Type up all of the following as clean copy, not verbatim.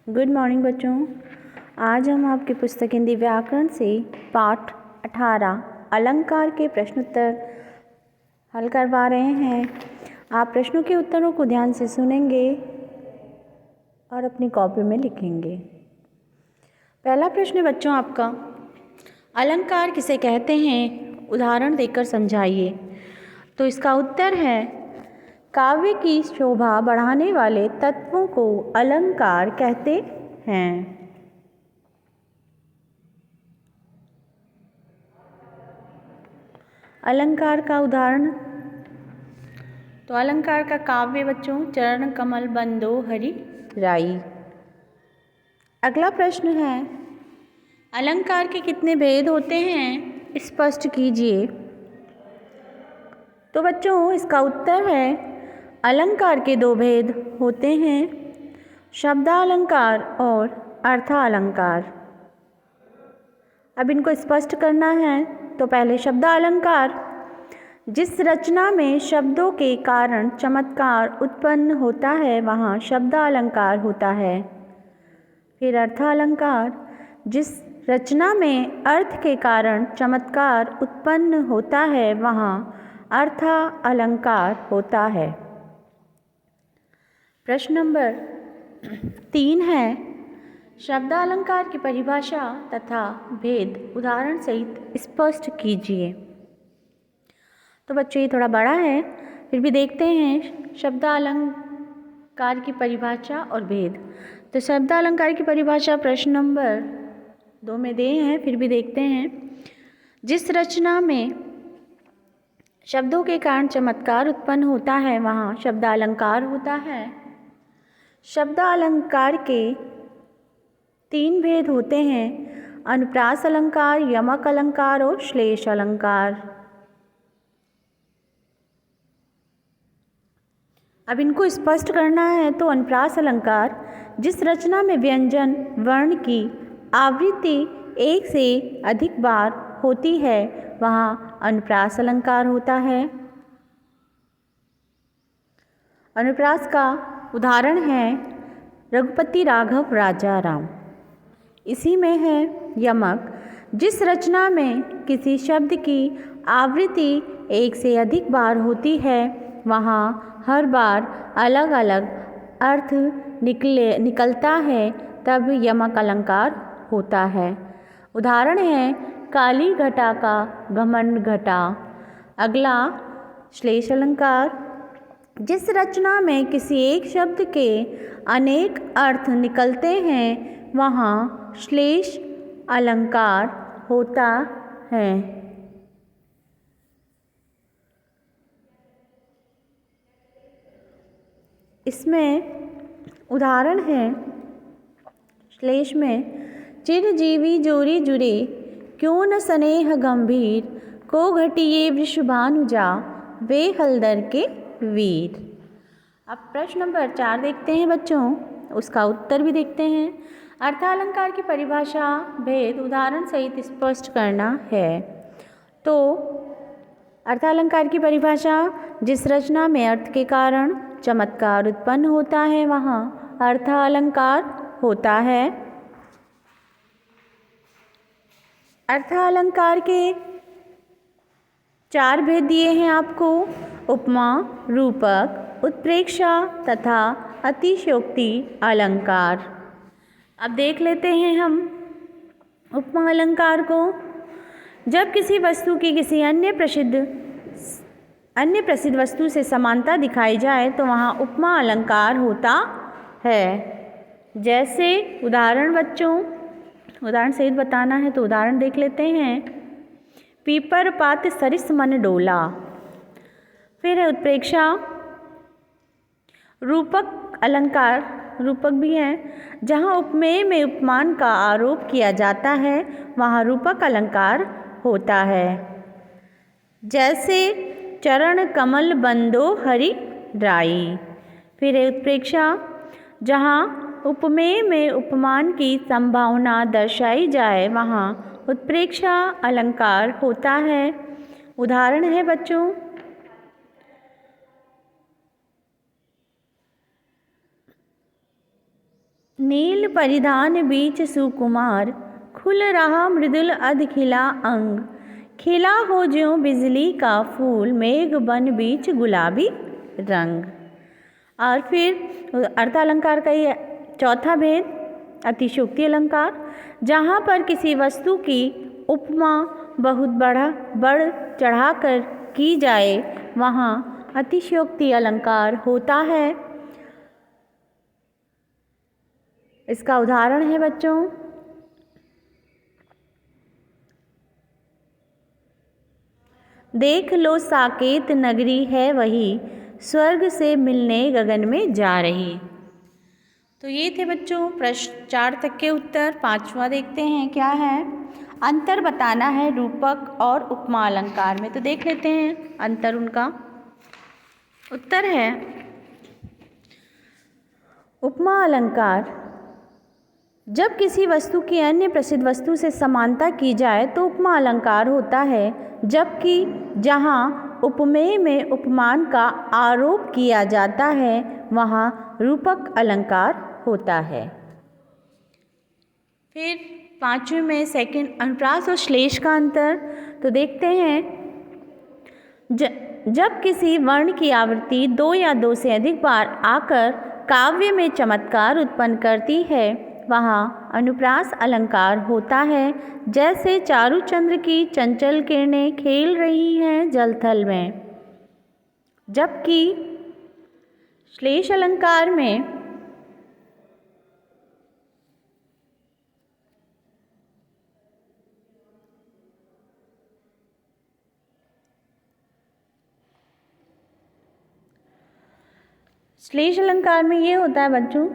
Good morning बच्चों। आज हम आपकी पुस्तक हिंदी व्याकरण से पाठ 18 अलंकार के प्रश्नोत्तर हल करवा रहे हैं। आप प्रश्नों के उत्तरों को ध्यान से सुनेंगे और अपनी कॉपी में लिखेंगे। पहला प्रश्न है बच्चों आपका, अलंकार किसे कहते हैं, उदाहरण देकर समझाइए। तो इसका उत्तर है, काव्य की शोभा बढ़ाने वाले तत्वों को अलंकार कहते हैं। अलंकार का उदाहरण, तो अलंकार का काव्य बच्चों चरण कमल बंदो हरि राई। अगला प्रश्न है, अलंकार के कितने भेद होते हैं, स्पष्ट कीजिए। तो बच्चों इसका उत्तर है, अलंकार के दो भेद होते हैं, शब्दालंकार और अर्थालंकार। अब इनको स्पष्ट करना है। तो पहले शब्दालंकार, जिस रचना में शब्दों के कारण चमत्कार उत्पन्न होता है वहाँ शब्दालंकार होता है। फिर अर्थालंकार, जिस रचना में अर्थ के कारण चमत्कार उत्पन्न होता है वहाँ अर्थालंकार होता है। प्रश्न नंबर 3 है, शब्दालंकार की परिभाषा तथा भेद उदाहरण सहित स्पष्ट कीजिए। तो बच्चों ये थोड़ा बड़ा है, फिर भी देखते हैं शब्दालंकार की परिभाषा और भेद। तो शब्दालंकार की परिभाषा प्रश्न नंबर 2 में दे हैं, फिर भी देखते हैं। जिस रचना में शब्दों के कारण चमत्कार उत्पन्न होता है वहाँ शब्दालंकार होता है। शब्दालंकार के 3 भेद होते हैं, अनुप्रास अलंकार, यमक अलंकार और श्लेष अलंकार। अब इनको स्पष्ट करना है। तो अनुप्रास अलंकार, जिस रचना में व्यंजन वर्ण की आवृत्ति एक से अधिक बार होती है वहाँ अनुप्रास अलंकार होता है। अनुप्रास का उदाहरण है रघुपति राघव राजा राम। इसी में है यमक, जिस रचना में किसी शब्द की आवृत्ति एक से अधिक बार होती है वहाँ हर बार अलग अलग अर्थ निकलता है तब यमक अलंकार होता है। उदाहरण है काली घटा का घमंड घटा। अगला श्लेष अलंकार, जिस रचना में किसी एक शब्द के अनेक अर्थ निकलते हैं वहाँ श्लेष अलंकार होता है। इसमें उदाहरण है श्लेष में, चिरजीवी जोरी जुरे क्यों न स्नेह गंभीर, को घटिए वृषभानुजा वे हलदर के वीर। अब प्रश्न नंबर 4 देखते हैं बच्चों, उसका उत्तर भी देखते हैं। अर्थालंकार की परिभाषा भेद उदाहरण सहित स्पष्ट करना है। तो अर्थालंकार की परिभाषा, जिस रचना में अर्थ के कारण चमत्कार उत्पन्न होता है वहाँ अर्थालंकार होता है। अर्थालंकार के 4 भेद दिए हैं आपको, उपमा, रूपक, उत्प्रेक्षा तथा अतिशयोक्ति अलंकार। अब देख लेते हैं हम उपमा अलंकार को। जब किसी वस्तु की किसी अन्य प्रसिद्ध वस्तु से समानता दिखाई जाए तो वहाँ उपमा अलंकार होता है। जैसे उदाहरण बच्चों, उदाहरण सहित बताना है तो उदाहरण देख लेते हैं। पीपर पात सरिस मन डोला। फिर है उत्प्रेक्षा। रूपक अलंकार, रूपक भी है, जहाँ उपमेय में उपमान का आरोप किया जाता है वहाँ रूपक अलंकार होता है। जैसे चरण कमल बंदो हरि राई। फिर है उत्प्रेक्षा, जहाँ उपमेय में उपमान की संभावना दर्शाई जाए वहाँ उत्प्रेक्षा अलंकार होता है। उदाहरण है बच्चों, नील परिधान बीच सुकुमार, खुल रहा मृदुल अध खिला अंग, खिला हो ज्यों बिजली का फूल, मेघ बन बीच गुलाबी रंग। और फिर अर्थालंकार का ये चौथा भेद, अतिशयोक्ति अलंकार। जहाँ पर किसी वस्तु की उपमा बहुत बढ़ चढ़ाकर की जाए वहाँ अतिशयोक्ति अलंकार होता है। इसका उदाहरण है बच्चों, देख लो साकेत नगरी है वही, स्वर्ग से मिलने गगन में जा रही। तो ये थे बच्चों प्रश्न 4 तक के उत्तर। 5वां देखते हैं क्या है। अंतर बताना है रूपक और उपमा अलंकार में। तो देख लेते हैं अंतर उनका। उत्तर है उपमा अलंकार, जब किसी वस्तु की अन्य प्रसिद्ध वस्तु से समानता की जाए तो उपमा अलंकार होता है, जबकि जहाँ उपमेय में उपमान का आरोप किया जाता है वहाँ रूपक अलंकार होता है। फिर 5वें में सेकंड, अनुप्रास और श्लेष का अंतर। तो देखते हैं, जब किसी वर्ण की आवृत्ति 2 या 2 से अधिक बार आकर काव्य में चमत्कार उत्पन्न करती है वहाँ अनुप्रास अलंकार होता है। जैसे चारुचंद्र की चंचल किरणें खेल रही हैं जलथल में। जबकि श्लेष अलंकार में ये होता है बच्चों,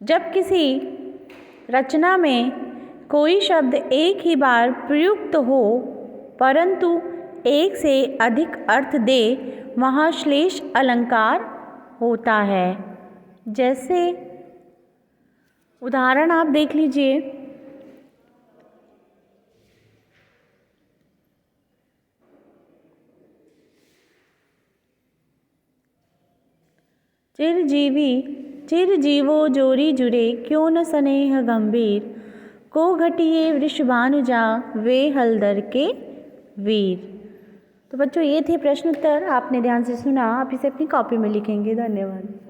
जब किसी रचना में कोई शब्द एक ही बार प्रयुक्त हो परंतु एक से अधिक अर्थ दे वहाँ श्लेष अलंकार होता है। जैसे उदाहरण आप देख लीजिए, चिरजीवो जोरी जुरे, क्यों न स्नेह गंभीर, को घटिए वृषभानुजा वे हलदर के वीर। तो बच्चों ये थे प्रश्न उत्तर, आपने ध्यान से सुना, आप इसे अपनी कॉपी में लिखेंगे। धन्यवाद।